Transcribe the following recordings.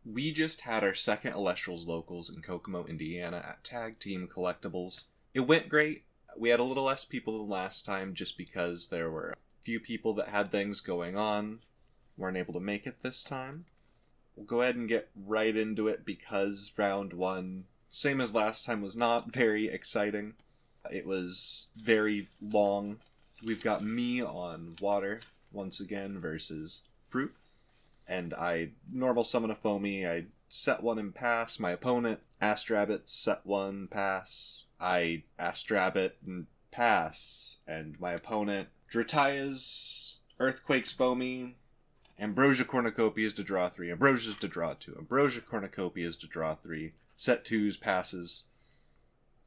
We just had our second Elestrals locals in Kokomo, Indiana at Tag Team Collectibles. It went great. We had a little less people than last time just because there were a few people that had things going on, weren't able to make it this time. We'll go ahead and get right into it because round one, same as last time, was not very exciting. It was very long. We've got me on water once again versus fruit. And I normal summon a foamy. I set one and pass. My opponent, Astrabbit, set one, pass. I Astrabbit and pass. And my opponent, Drataya's Earthquake's foamy. Ambrosia Cornucopias to draw 3. Ambrosia's to draw 2. Ambrosia Cornucopias to draw 3. Set 2's passes.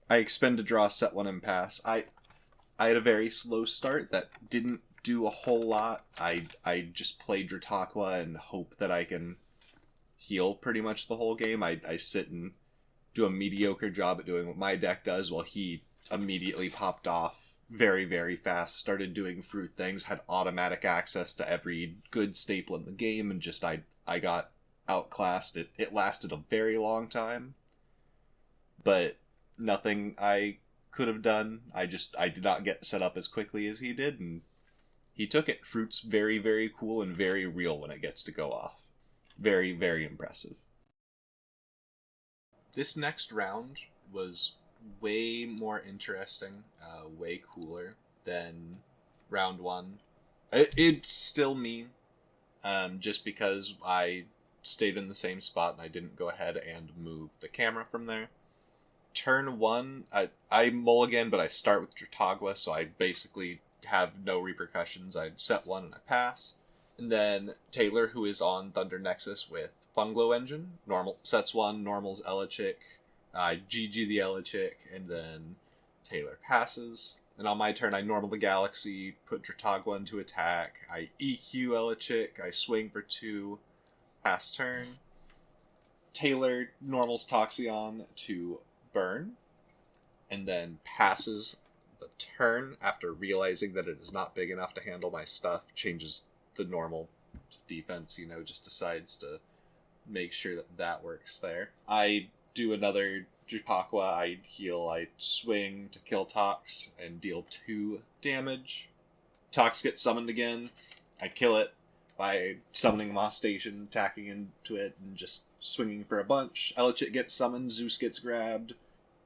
I expend to draw, set 1 and pass. I had a very slow start that didn't do a whole lot. I just play Drataqua and hope that I can heal pretty much the whole game. I sit and do a mediocre job at doing what my deck does while he immediately popped off very, very fast, started doing fruit things, had automatic access to every good staple in the game, and just I got outclassed. It lasted a very long time, but nothing I could have done. I did not get set up as quickly as he did, and he took it. Fruit's very, very cool and very real when it gets to go off. Very, very impressive. This next round was way more interesting, way cooler than round one. It's still me, just because I stayed in the same spot and I didn't go ahead and move the camera from there. Turn one, I mulligan, but I start with Dratagua, so I basically have no repercussions. I set one and I pass. And then Taylor, who is on Thunder Nexus with Funglow Engine, normal sets one, normal's Elichick. I GG the Elichick, and then Taylor passes. And on my turn, I normal the Galaxy, put Dratagua into attack. I EQ Elichick, I swing for 2, pass turn. Taylor normals Toxeon to burn, and then passes the turn after realizing that it is not big enough to handle my stuff, changes the normal defense, just decides to make sure that works there. I do another Drataqua, I heal, I swing to kill Tox and deal 2 damage. Tox gets summoned again, I kill it by summoning Moss Station, attacking into it, and just swinging for a bunch. Elichit gets summoned, Zeus gets grabbed,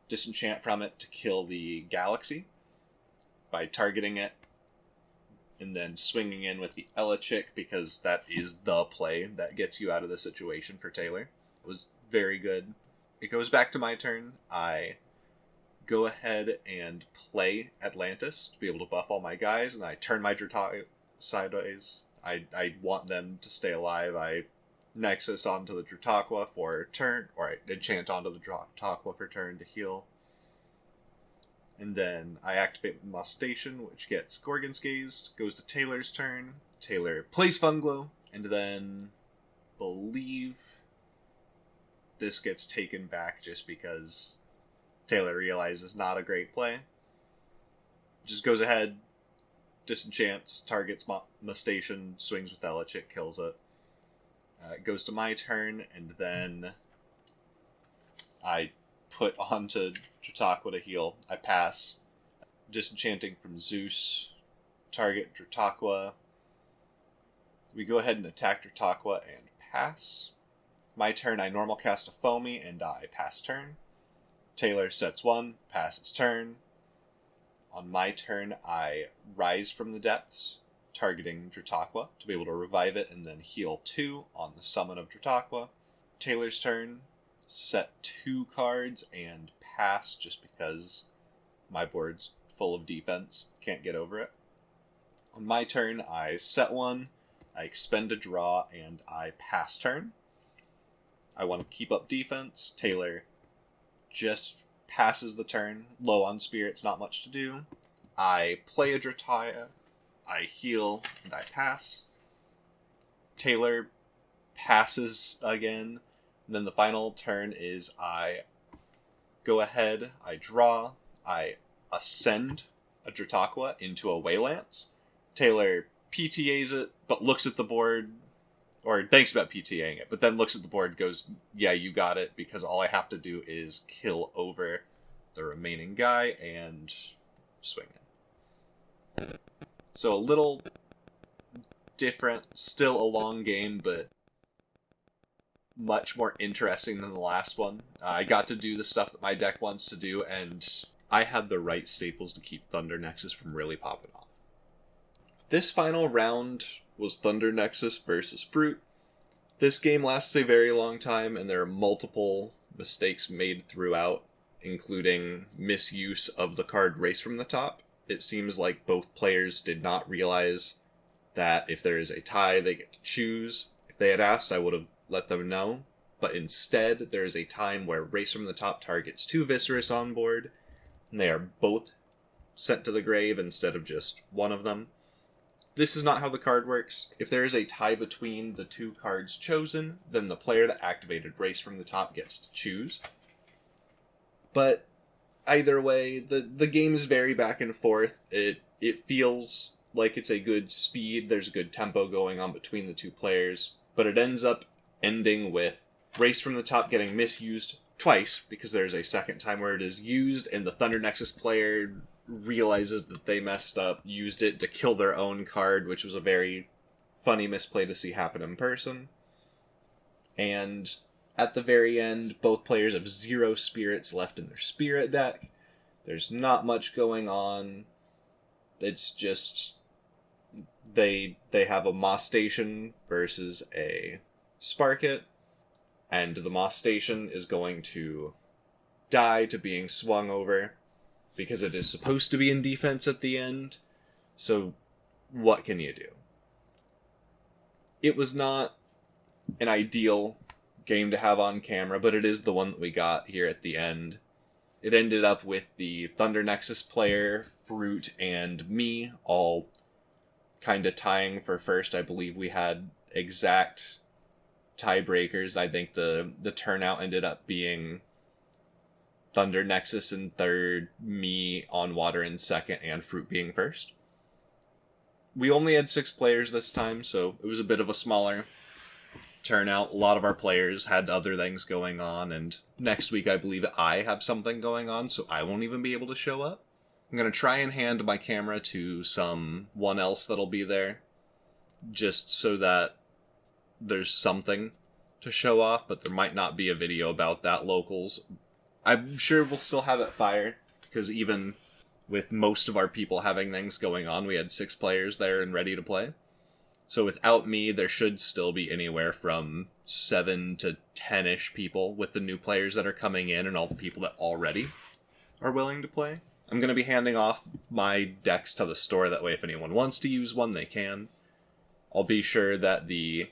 disenchant from it to kill the Galaxy by targeting it, and then swinging in with the Elichick, because that is the play that gets you out of the situation for Taylor. It was very good. It goes back to my turn. I go ahead and play Atlantis to be able to buff all my guys, and I turn my Drataqua sideways. I want them to stay alive. I Nexus onto the Drataqua for turn, or I enchant onto the Drataqua for turn to heal. And then I activate Moss Station, which gets Gorgon's Gaze, goes to Taylor's turn. Taylor plays Funglow, and then believe this gets taken back just because Taylor realizes not a great play. Just goes ahead, disenchants, targets Moss Station, swings with Elichick, kills it. It goes to my turn, and then I put onto Drataqua to heal. I pass. Disenchanting from Zeus. Target Drataqua. We go ahead and attack Drataqua and pass. My turn, I normal cast a Foamy, and I pass turn. Taylor sets 1, passes turn. On my turn, I rise from the depths, targeting Drataqua to be able to revive it and then heal 2 on the summon of Drataqua. Taylor's turn, set 2 cards and pass just because my board's full of defense, can't get over it. On my turn, I set 1, I expend a draw, and I pass turn. I want to keep up defense. Taylor just passes the turn, low on spirits, not much to do. I play a Drataya, I heal, and I pass. Taylor passes again. And then the final turn is I go ahead, I draw, I ascend a Drataqua into a Waylance. Taylor PTAs it, but looks at the board, or thinks about PTAing it, but then looks at the board, goes, yeah, you got it, because all I have to do is kill over the remaining guy and swing it. So a little different, still a long game, but much more interesting than the last one. I got to do the stuff that my deck wants to do, and I had the right staples to keep Thunder Nexus from really popping off. This final round was Thunder Nexus versus Fruit. This game lasts a very long time, and there are multiple mistakes made throughout, including misuse of the card Race from the Top. It seems like both players did not realize that if there is a tie, they get to choose. If they had asked, I would have let them know. But instead, there is a time where Race from the Top targets 2 Viscerous on board, and they are both sent to the grave instead of just one of them. This is not how the card works. If there is a tie between the 2 cards chosen, then the player that activated Race from the Top gets to choose. But either way, the game is very back and forth. It feels like it's a good speed. There's a good tempo going on between the 2 players. But it ends up ending with Race from the Top getting misused twice, because there's a second time where it is used, and the Thunder Nexus player realizes that they messed up, used it to kill their own card, which was a very funny misplay to see happen in person. And at the very end, both players have 0 spirits left in their spirit deck. There's not much going on. It's just they have a Moss Station versus a Spark-It, and the Moss Station is going to die to being swung over, because it is supposed to be in defense at the end. So what can you do? It was not an ideal game to have on camera, but it is the one that we got here at the end. It ended up with the Thunder Nexus player, Fruit, and me all kind of tying for first. I believe we had exact tiebreakers. I think the turnout ended up being Thunder Nexus in third, me on water in second, and Fruit being first. We only had 6 players this time, so it was a bit of a smaller turnout. A lot of our players had other things going on, and next week I believe I have something going on, so I won't even be able to show up. I'm going to try and hand my camera to someone else that'll be there, just so that there's something to show off, but there might not be a video about that locals. I'm sure we'll still have it fire, because even with most of our people having things going on, we had 6 players there and ready to play. So without me, there should still be anywhere from 7 to 10-ish people with the new players that are coming in and all the people that already are willing to play. I'm going to be handing off my decks to the store, that way if anyone wants to use one, they can. I'll be sure that the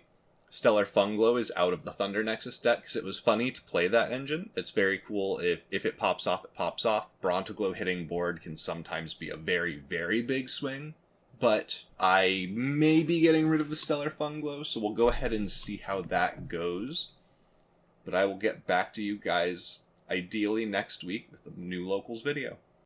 Stellar Funglow is out of the Thunder Nexus deck, because it was funny to play that engine. It's very cool. If it pops off, it pops off. Brontoglow hitting board can sometimes be a very, very big swing. But I may be getting rid of the Stellar Funglow, so we'll go ahead and see how that goes. But I will get back to you guys ideally next week with a new locals video.